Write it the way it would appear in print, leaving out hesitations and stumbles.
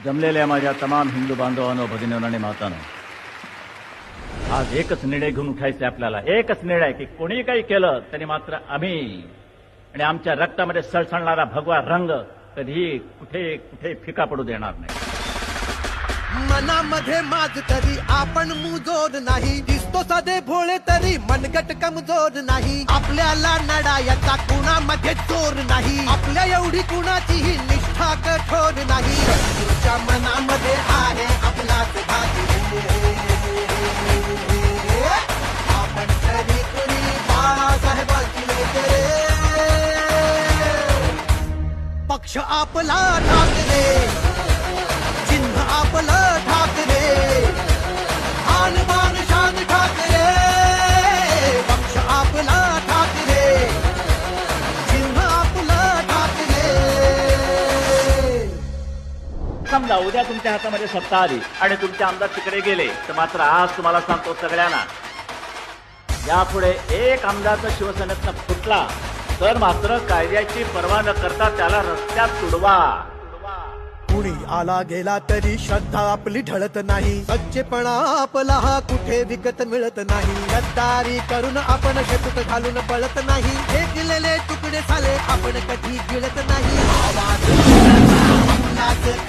जमलेल्या माझ्या तमाम हिंदू बांधवांनो, भगिनींनो आणि मातांनो, आज एकच निर्णय घेऊन उठायचे आपल्याला. एकच निर्णय की कोणी काही केलं तरी मात्र आम्ही आणि आमच्या रक्तामध्ये सळसळणारा भगवा रंग कधीही कुठे कुठे फिका पडू देणार नाही. मनामध्ये माझ तरी आपण मुजोर नाही, दिसतो सदे भोळे तरी मनगट कमजोर नाही. आपल्याला लढायचा कुणामध्ये जोर नाही, आपल्या एवढी कुणाचीही निष्ठा कठोर नाही. तुझ्या मनामध्ये आहे आपलाच भाग, आपण तरी कुणी बाळासाहेबांची लेकरे. पक्ष आपला ठाकरे, चिन्ह आपलं ठाकरे, आन बान शान ठाकरे. पक्ष आपला ठाकरे, चिन्ह आपलं ठाकरे. समजा उद्या तुमच्या हातामध्ये सत्ता आली आणि तुमचे आमदार तिकडे गेले, तर मात्र आज तुम्हाला सांगतो सगळ्यांना, यापुढे एक आमदार जर शिवसेनेतनं फुटला तर मात्र कायद्याची पर्वा न करता त्याला रस्त्यात तुडवा. कुणी आला गेला तरी श्रद्धा आपली ढळत नाही, सच्चेपणा आपला हा कुठे विकत मिळत नाही. गद्दारी करून आपण शेतूत घालून पळत नाही, फेकलेले तुकडे झाले आपण कधी गिळत नाही. आवाज आपलाच